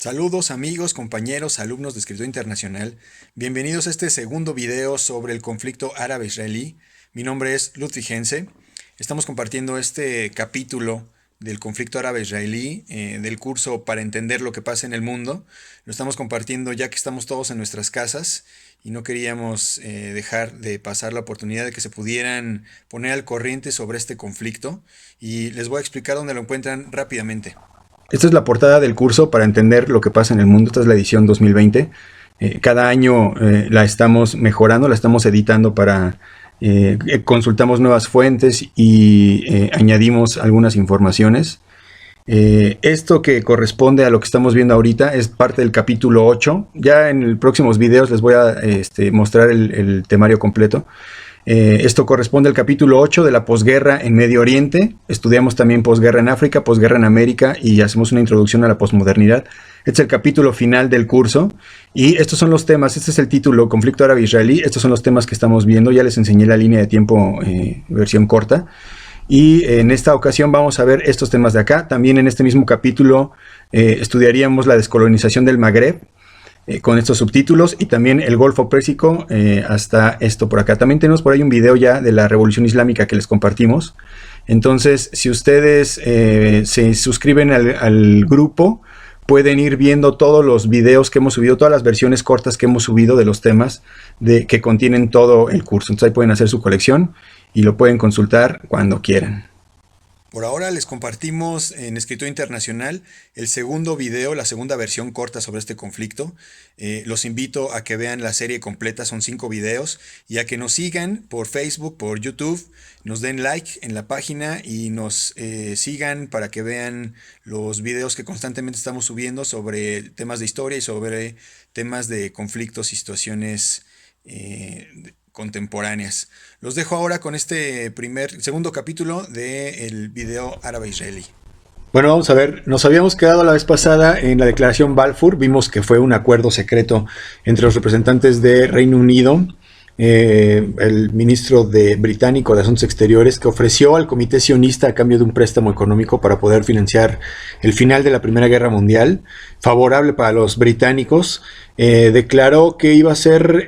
Saludos amigos, compañeros, alumnos de Escritura Internacional. Bienvenidos a este segundo video sobre el conflicto árabe-israelí. Mi nombre es Ludwig Hense. Estamos compartiendo este capítulo del conflicto árabe-israelí del curso para entender lo que pasa en el mundo. Lo estamos compartiendo ya que estamos todos en nuestras casas y no queríamos dejar de pasar la oportunidad de que se pudieran poner al corriente sobre este conflicto, y les voy a explicar dónde lo encuentran rápidamente. Esta es la portada del curso para entender lo que pasa en el mundo. Esta es la edición 2020. Cada año la estamos mejorando, la estamos editando para... consultamos nuevas fuentes y añadimos algunas informaciones. Esto que corresponde a lo que estamos viendo ahorita es parte del capítulo 8. Ya en los próximos videos les voy a mostrar el temario completo. Esto corresponde al capítulo 8 de la posguerra en Medio Oriente. Estudiamos también posguerra en África, posguerra en América y hacemos una introducción a la posmodernidad. Este es el capítulo final del curso y estos son los temas. Este es el título, conflicto árabe-israelí. Estos son los temas que estamos viendo. Ya les enseñé la línea de tiempo versión corta. Y en esta ocasión vamos a ver estos temas de acá. También en este mismo capítulo estudiaríamos la descolonización del Magreb, con estos subtítulos, y también el Golfo Pérsico hasta esto por acá. También tenemos por ahí un video ya de la Revolución Islámica que les compartimos. Entonces, si ustedes se suscriben al grupo, pueden ir viendo todos los videos que hemos subido, todas las versiones cortas que hemos subido de los temas que contienen todo el curso. Entonces ahí pueden hacer su colección y lo pueden consultar cuando quieran. Por ahora les compartimos en Escritura Internacional el segundo video, la segunda versión corta sobre este conflicto. Los invito a que vean la serie completa, son 5 videos, y a que nos sigan por Facebook, por YouTube, nos den like en la página y nos sigan para que vean los videos que constantemente estamos subiendo sobre temas de historia y sobre temas de conflictos y situaciones contemporáneas. Los dejo ahora con este segundo capítulo del video árabe-israelí. Bueno, vamos a ver, nos habíamos quedado la vez pasada en la declaración Balfour. Vimos que fue un acuerdo secreto entre los representantes de Reino Unido, el ministro británico de Asuntos Exteriores, que ofreció al comité sionista a cambio de un préstamo económico para poder financiar el final de la Primera Guerra Mundial, favorable para los británicos. Declaró que iba a ser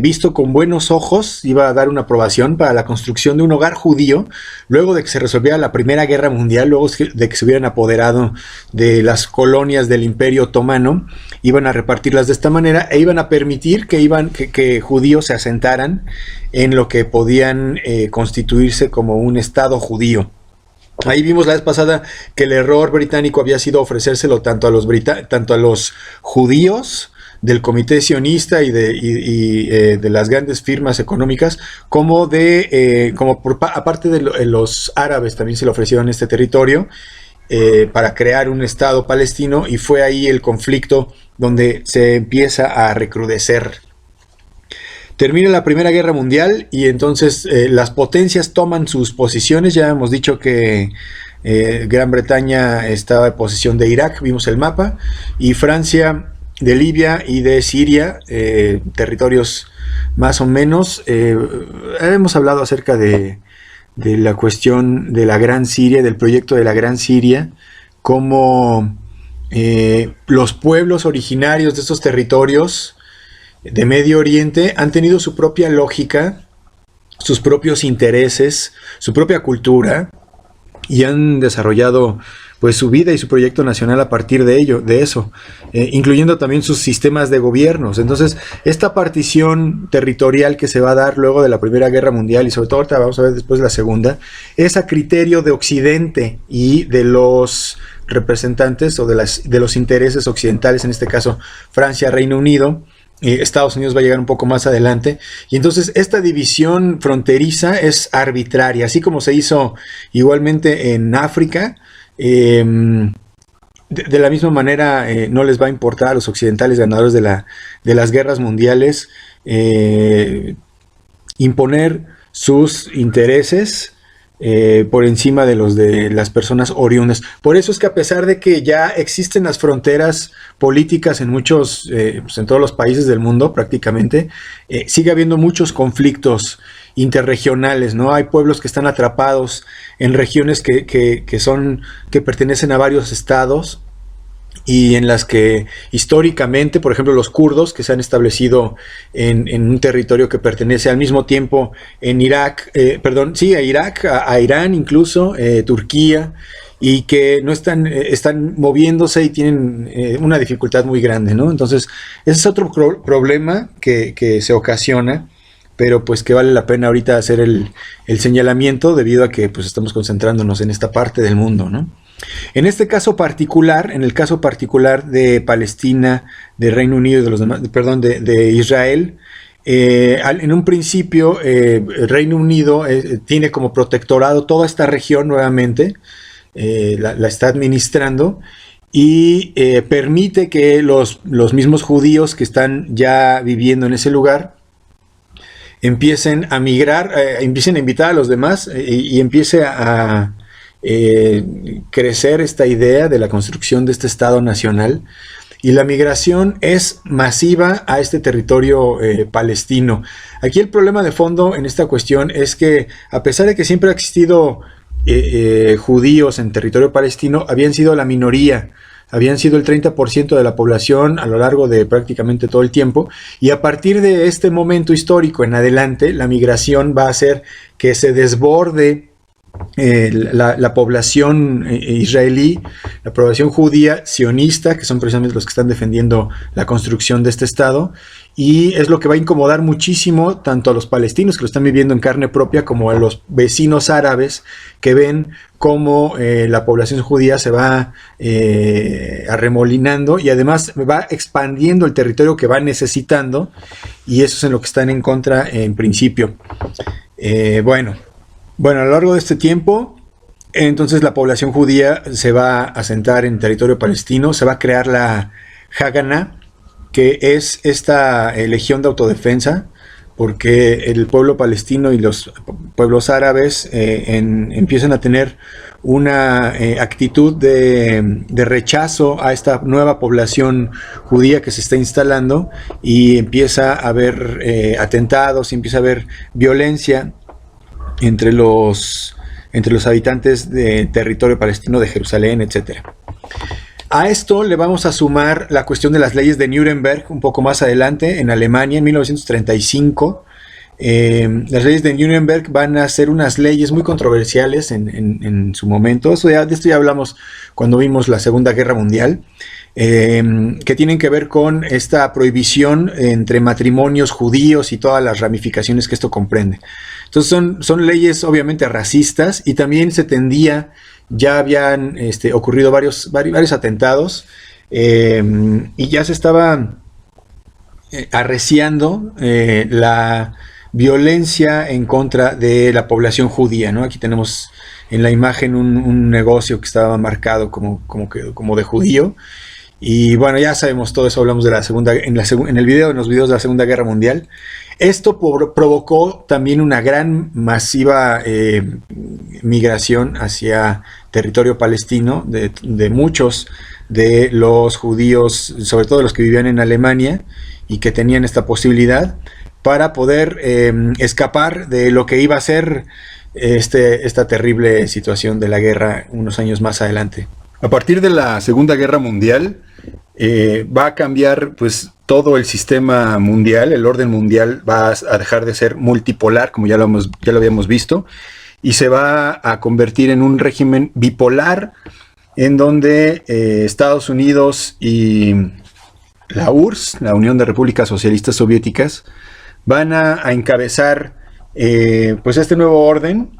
visto con buenos ojos, iba a dar una aprobación para la construcción de un hogar judío luego de que se resolviera la Primera Guerra Mundial, luego de que se hubieran apoderado de las colonias del Imperio Otomano. Iban a repartirlas de esta manera e iban a permitir que judíos se asentaran en lo que podían constituirse como un Estado judío. Ahí vimos la vez pasada que el error británico había sido ofrecérselo tanto a los judíos del comité sionista y de las grandes firmas económicas, como aparte de los árabes también se le ofrecieron este territorio para crear un Estado palestino, y fue ahí el conflicto donde se empieza a recrudecer. Termina la Primera Guerra Mundial y entonces las potencias toman sus posiciones. Ya hemos dicho que Gran Bretaña estaba en posesión de Irak, vimos el mapa, y Francia de Libia y de Siria, territorios más o menos. Hemos hablado acerca de la cuestión de la Gran Siria, del proyecto de la Gran Siria, como los pueblos originarios de estos territorios de Medio Oriente han tenido su propia lógica, sus propios intereses, su propia cultura, y han desarrollado pues su vida y su proyecto nacional a partir de eso, incluyendo también sus sistemas de gobiernos. Entonces, esta partición territorial que se va a dar luego de la Primera Guerra Mundial, y sobre todo ahorita vamos a ver después de la Segunda, es a criterio de Occidente y de los representantes o de los intereses occidentales, en este caso Francia, Reino Unido. Estados Unidos va a llegar un poco más adelante, y entonces esta división fronteriza es arbitraria, así como se hizo igualmente en África. De la misma manera no les va a importar a los occidentales ganadores de las guerras mundiales imponer sus intereses por encima de los de las personas oriundas. Por eso es que, a pesar de que ya existen las fronteras políticas en muchos, pues en todos los países del mundo prácticamente, sigue habiendo muchos conflictos interregionales, ¿no? Hay pueblos que están atrapados en regiones que pertenecen a varios estados, y en las que históricamente, por ejemplo, los kurdos que se han establecido en un territorio que pertenece al mismo tiempo en Irak, a Irak, a Irán incluso, Turquía, y que no están moviéndose y tienen una dificultad muy grande, ¿no? Entonces, ese es otro problema que se ocasiona, pero pues que vale la pena ahorita hacer el señalamiento debido a que pues estamos concentrándonos en esta parte del mundo, ¿no? En este caso particular, en el caso particular de Palestina, de Reino Unido y de los demás, de Israel, en un principio el Reino Unido tiene como protectorado toda esta región nuevamente, la está administrando y permite que los mismos judíos que están ya viviendo en ese lugar empiecen a migrar, empiecen a invitar a los demás y empiece a crecer esta idea de la construcción de este Estado nacional, y la migración es masiva a este territorio palestino. Aquí el problema de fondo en esta cuestión es que, a pesar de que siempre ha existido judíos en territorio palestino, habían sido la minoría, habían sido el 30% de la población a lo largo de prácticamente todo el tiempo, y a partir de este momento histórico en adelante, la migración va a hacer que se desborde la población israelí, la población judía sionista, que son precisamente los que están defendiendo la construcción de este Estado, y es lo que va a incomodar muchísimo tanto a los palestinos que lo están viviendo en carne propia como a los vecinos árabes que ven cómo la población judía se va arremolinando y además va expandiendo el territorio que va necesitando, y eso es en lo que están en contra en principio. Bueno, a lo largo de este tiempo, entonces la población judía se va a asentar en territorio palestino, se va a crear la Haganah, que es esta legión de autodefensa, porque el pueblo palestino y los pueblos árabes empiezan a tener una actitud de rechazo a esta nueva población judía que se está instalando, y empieza a haber atentados, empieza a haber violencia entre los habitantes del territorio palestino de Jerusalén, etc. A esto le vamos a sumar la cuestión de las leyes de Nuremberg un poco más adelante, en Alemania, en 1935. Las leyes de Nuremberg van a ser unas leyes muy controversiales en su momento. De esto ya hablamos cuando vimos la Segunda Guerra Mundial, que tienen que ver con esta prohibición entre matrimonios judíos y todas las ramificaciones que esto comprende. Entonces son leyes obviamente racistas, y también ya habían ocurrido varios atentados, y ya se estaba arreciando la violencia en contra de la población judía, ¿no? Aquí tenemos en la imagen un negocio que estaba marcado como de judío. Y bueno, ya sabemos todo eso, hablamos de en los videos de la Segunda Guerra Mundial. Esto provocó también una gran, masiva migración hacia territorio palestino de muchos de los judíos, sobre todo los que vivían en Alemania y que tenían esta posibilidad para poder escapar de lo que iba a ser esta terrible situación de la guerra unos años más adelante. A partir de la Segunda Guerra Mundial va a cambiar pues todo el sistema mundial, el orden mundial va a dejar de ser multipolar, como ya lo habíamos visto, y se va a convertir en un régimen bipolar, en donde Estados Unidos y la URSS, la Unión de Repúblicas Socialistas Soviéticas, van a encabezar pues este nuevo orden.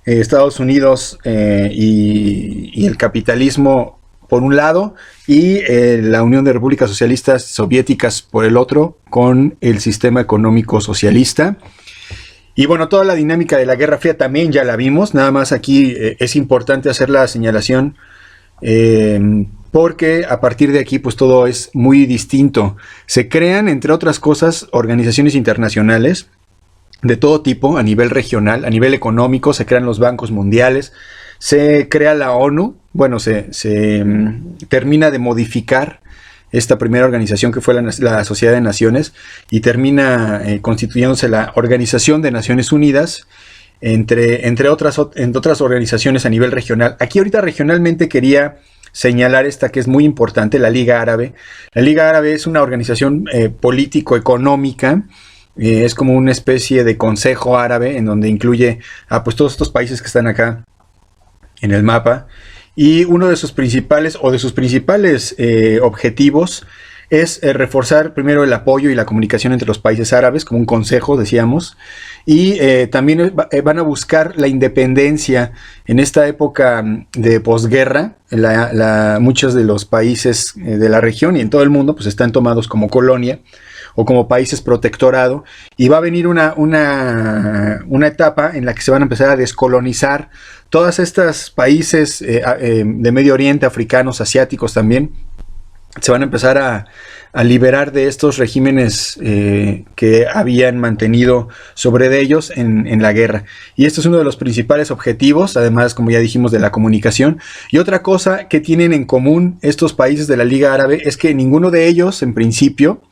Estados Unidos y el capitalismo por un lado, y la Unión de Repúblicas Socialistas Soviéticas por el otro, con el sistema económico socialista. Y bueno, toda la dinámica de la Guerra Fría también ya la vimos, nada más aquí es importante hacer la señalación, porque a partir de aquí pues todo es muy distinto. Se crean, entre otras cosas, organizaciones internacionales de todo tipo, a nivel regional, a nivel económico, se crean los bancos mundiales, se crea la ONU. Bueno, se termina de modificar esta primera organización que fue la Sociedad de Naciones, y termina constituyéndose la Organización de Naciones Unidas, entre otras organizaciones a nivel regional. Aquí ahorita regionalmente quería señalar esta que es muy importante, la Liga Árabe. La Liga Árabe es una organización político-económica, es como una especie de consejo árabe en donde incluye a pues, todos estos países que están acá en el mapa. Y uno de sus principales objetivos es reforzar primero el apoyo y la comunicación entre los países árabes, como un consejo, decíamos, y también van a buscar la independencia en esta época de posguerra. Muchos de los países de la región y en todo el mundo pues están tomados como colonia o como países protectorado, y va a venir una etapa en la que se van a empezar a descolonizar todos estos países de Medio Oriente, africanos, asiáticos también. Se van a empezar a liberar de estos regímenes que habían mantenido sobre de ellos en la guerra. Y este es uno de los principales objetivos, además, como ya dijimos, de la comunicación. Y otra cosa que tienen en común estos países de la Liga Árabe es que ninguno de ellos, en principio,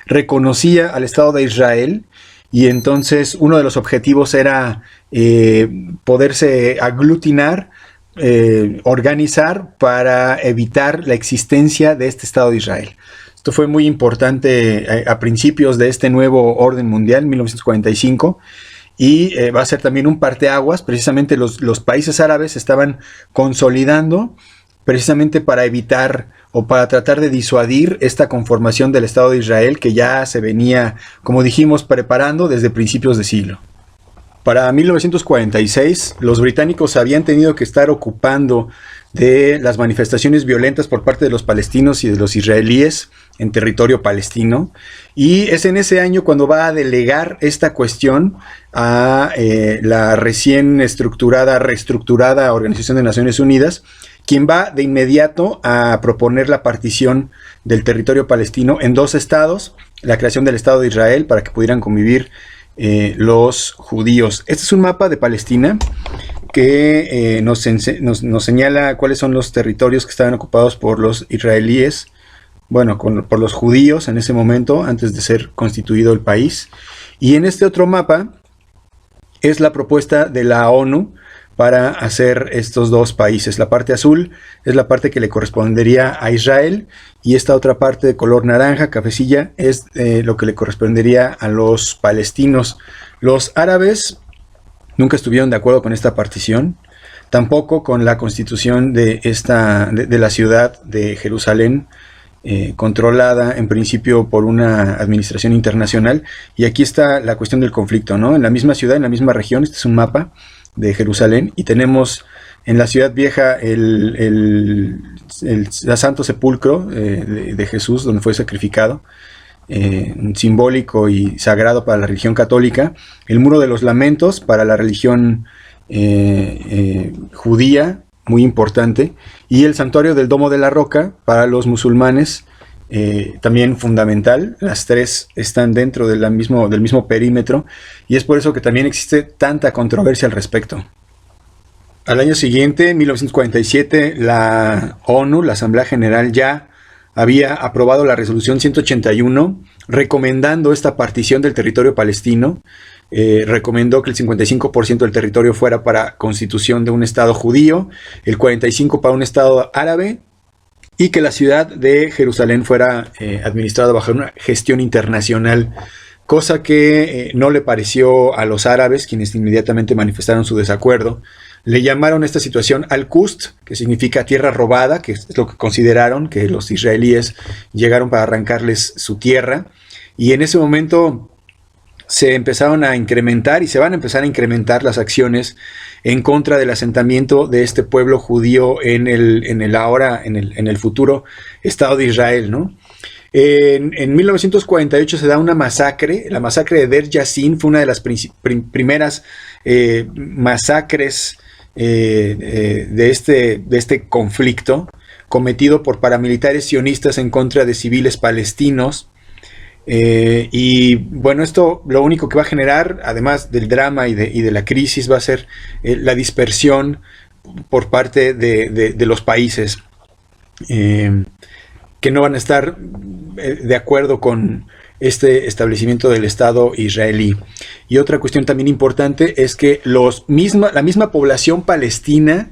reconocía al Estado de Israel, y entonces uno de los objetivos era poderse aglutinar, organizar para evitar la existencia de este Estado de Israel. Esto fue muy importante a principios de este nuevo orden mundial, 1945, y va a ser también un parteaguas. Precisamente los países árabes estaban consolidando precisamente para evitar o para tratar de disuadir esta conformación del Estado de Israel que ya se venía, como dijimos, preparando desde principios de siglo. Para 1946, los británicos habían tenido que estar ocupando de las manifestaciones violentas por parte de los palestinos y de los israelíes en territorio palestino, y es en ese año cuando va a delegar esta cuestión a la recién reestructurada Organización de Naciones Unidas, quien va de inmediato a proponer la partición del territorio palestino en 2 estados, la creación del Estado de Israel para que pudieran convivir los judíos. Este es un mapa de Palestina que nos señala cuáles son los territorios que estaban ocupados por los israelíes, bueno, por los judíos en ese momento, antes de ser constituido el país. Y en este otro mapa es la propuesta de la ONU para hacer estos 2 países. La parte azul es la parte que le correspondería a Israel, y esta otra parte de color naranja, cafecilla, es lo que le correspondería a los palestinos. Los árabes nunca estuvieron de acuerdo con esta partición, tampoco con la constitución de la ciudad de Jerusalén, controlada en principio por una administración internacional. Y aquí está la cuestión del conflicto, ¿no? En la misma ciudad, en la misma región, este es un mapa de Jerusalén, y tenemos en la ciudad vieja el Santo Sepulcro de Jesús, donde fue sacrificado, simbólico y sagrado para la religión católica, el Muro de los Lamentos para la religión judía, muy importante, y el Santuario del Domo de la Roca para los musulmanes, también fundamental. Las 3 están dentro del mismo perímetro, y es por eso que también existe tanta controversia al respecto. Al año siguiente, 1947, la ONU, la Asamblea General, ya había aprobado la resolución 181 recomendando esta partición del territorio palestino. Recomendó que el 55% del territorio fuera para constitución de un Estado judío, el 45% para un Estado árabe, y que la ciudad de Jerusalén fuera administrada bajo una gestión internacional, cosa que no le pareció a los árabes, quienes inmediatamente manifestaron su desacuerdo. Le llamaron esta situación Al-Qust, que significa tierra robada, que es lo que consideraron que los israelíes llegaron para arrancarles su tierra, y en ese momento se empezaron a incrementar y se van a empezar a incrementar las acciones en contra del asentamiento de este pueblo judío en el futuro Estado de Israel, ¿no? En 1948 se da una masacre, la masacre de Der Yassin fue una de las primeras masacres de este conflicto cometido por paramilitares sionistas en contra de civiles palestinos. Y bueno, esto lo único que va a generar, además del drama y de la crisis, va a ser la dispersión por parte de los países que no van a estar de acuerdo con este establecimiento del Estado israelí. Y otra cuestión también importante es que la misma población palestina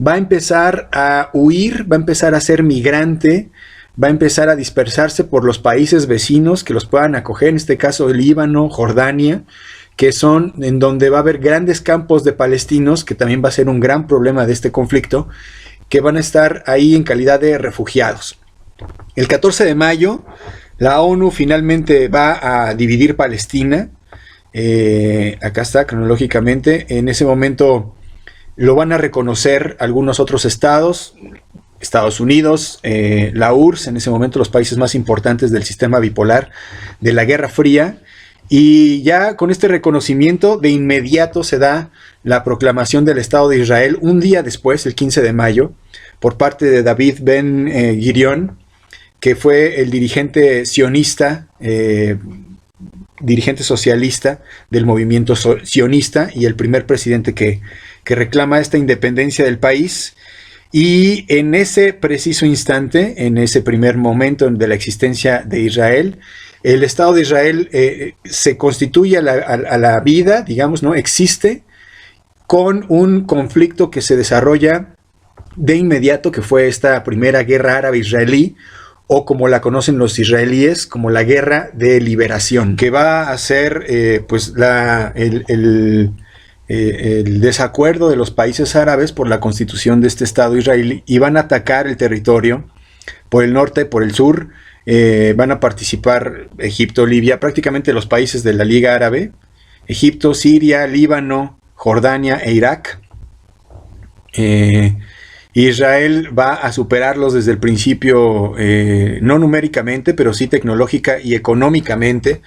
va a empezar a huir, va a empezar a ser migrante, va a empezar a dispersarse por los países vecinos que los puedan acoger, en este caso el Líbano, Jordania, que son en donde va a haber grandes campos de palestinos, que también va a ser un gran problema de este conflicto, que van a estar ahí en calidad de refugiados. El 14 de mayo, la ONU finalmente va a dividir Palestina. Acá está cronológicamente. En ese momento lo van a reconocer algunos otros estados, Estados Unidos, la URSS, en ese momento los países más importantes del sistema bipolar de la Guerra Fría. Y ya con este reconocimiento de inmediato se da la proclamación del Estado de Israel un día después, el 15 de mayo, por parte de David Ben Gurion, que fue el dirigente sionista, dirigente socialista del movimiento sionista y el primer presidente que reclama esta independencia del país. Y en ese preciso instante, en ese primer momento de la existencia de Israel, el Estado de Israel se constituye a la vida, digamos, ¿no? Existe con un conflicto que se desarrolla de inmediato, que fue esta primera guerra árabe-israelí, o como la conocen los israelíes, como la guerra de liberación, que va a ser pues el desacuerdo de los países árabes por la constitución de este Estado israelí, y van a atacar el territorio por el norte, por el sur. Van a participar Egipto, Libia, prácticamente los países de la Liga Árabe, Egipto, Siria, Líbano, Jordania e Irak. Israel va a superarlos desde el principio, no numéricamente, pero sí tecnológica y económicamente.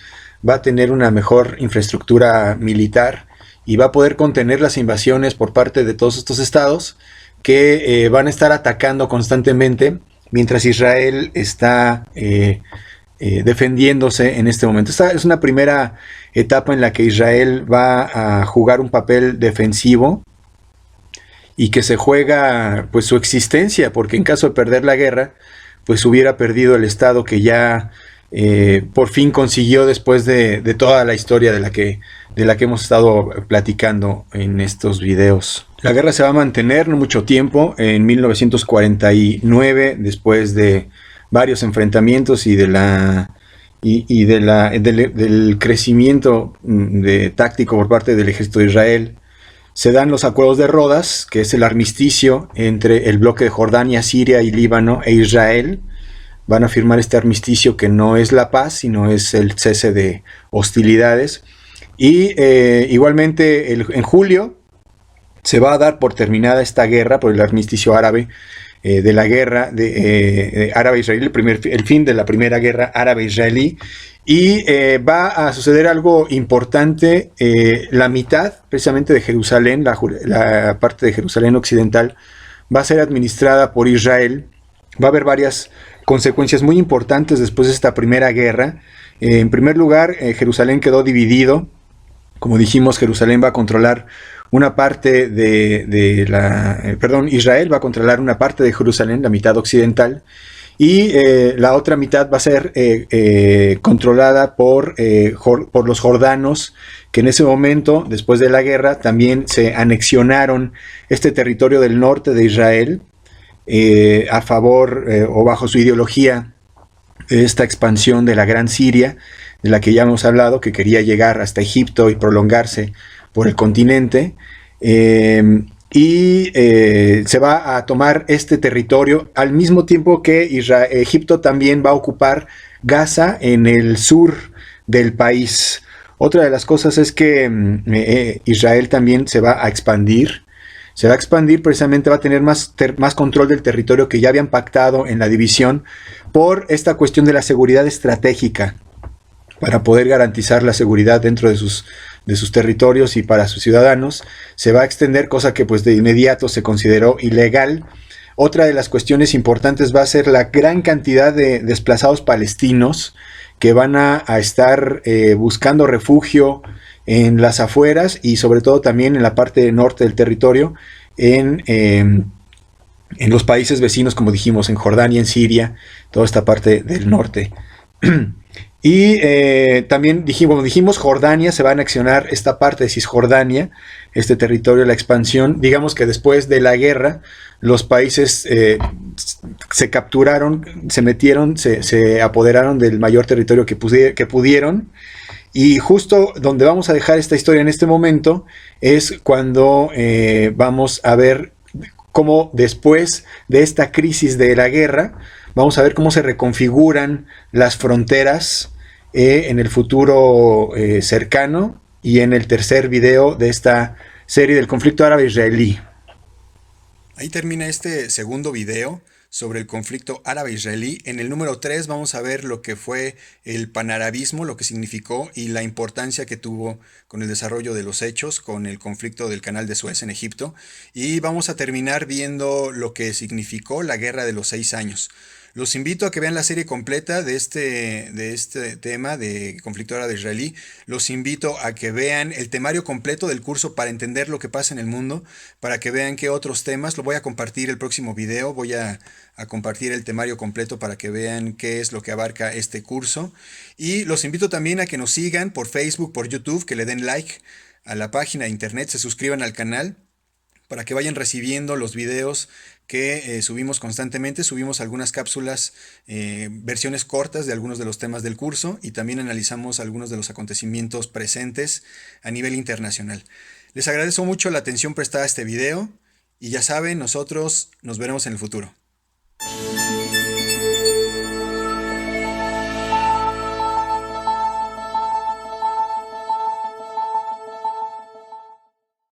Va a tener una mejor infraestructura militar y va a poder contener las invasiones por parte de todos estos estados que van a estar atacando constantemente, mientras Israel está defendiéndose en este momento. Esta es una primera etapa en la que Israel va a jugar un papel defensivo y que se juega pues su existencia, porque en caso de perder la guerra, pues hubiera perdido el Estado que ya por fin consiguió después de toda la historia de la que hemos estado platicando en estos videos. La guerra se va a mantener no mucho tiempo. En 1949, después de varios enfrentamientos y del crecimiento táctico por parte del ejército de Israel, se dan los acuerdos de Rodas, que es el armisticio entre el bloque de Jordania, Siria y Líbano e Israel. Van a firmar este armisticio que no es la paz, sino es el cese de hostilidades. Y igualmente en julio se va a dar por terminada esta guerra por el armisticio árabe, de la guerra árabe-israelí, el fin de la primera guerra árabe-israelí. Y va a suceder algo importante. La mitad precisamente de Jerusalén, la parte de Jerusalén occidental, va a ser administrada por Israel. Va a haber varias consecuencias muy importantes después de esta primera guerra. En primer lugar, Jerusalén quedó dividido. Como dijimos, Jerusalén va a controlar una parte Israel va a controlar una parte de Jerusalén, la mitad occidental, y la otra mitad va a ser controlada por los jordanos, que en ese momento, después de la guerra, también se anexionaron este territorio del norte de Israel a favor o bajo su ideología, esta expansión de la Gran Siria, de la que ya hemos hablado, que quería llegar hasta Egipto y prolongarse por el continente. Se va a tomar este territorio al mismo tiempo que Egipto también va a ocupar Gaza en el sur del país. Otra de las cosas es que Israel también se va a expandir. Se va a expandir, precisamente va a tener más control del territorio que ya habían pactado en la división, por esta cuestión de la seguridad estratégica, para poder garantizar la seguridad dentro de sus territorios y para sus ciudadanos. Se va a extender, cosa que pues de inmediato se consideró ilegal. Otra de las cuestiones importantes va a ser la gran cantidad de desplazados palestinos que van a estar buscando refugio en las afueras y sobre todo también en la parte norte del territorio, en los países vecinos, como dijimos, en Jordania, en Siria, toda esta parte del norte. Y también dijimos, Jordania, se va a anexionar esta parte de Cisjordania, este territorio, la expansión. Digamos que después de la guerra, los países se capturaron, se metieron, se apoderaron del mayor territorio que pudieron. Y justo donde vamos a dejar esta historia en este momento es cuando vamos a ver cómo después de esta crisis de la guerra, vamos a ver cómo se reconfiguran las fronteras en el futuro cercano y en el tercer video de esta serie del conflicto árabe-israelí. Ahí termina este segundo video sobre el conflicto árabe-israelí. En el número 3 vamos a ver lo que fue el panarabismo, lo que significó y la importancia que tuvo con el desarrollo de los hechos, con el conflicto del Canal de Suez en Egipto. Y vamos a terminar viendo lo que significó la Guerra de los 6 años. Los invito a que vean la serie completa de este tema de conflicto árabe-israelí. Los invito a que vean el temario completo del curso para entender lo que pasa en el mundo, para que vean qué otros temas. Lo voy a compartir el próximo video. Voy a compartir el temario completo para que vean qué es lo que abarca este curso. Y los invito también a que nos sigan por Facebook, por YouTube, que le den like a la página de internet, se suscriban al canal para que vayan recibiendo los videos que subimos constantemente. Subimos algunas cápsulas, versiones cortas de algunos de los temas del curso y también analizamos algunos de los acontecimientos presentes a nivel internacional. Les agradezco mucho la atención prestada a este video y ya saben, nosotros nos veremos en el futuro.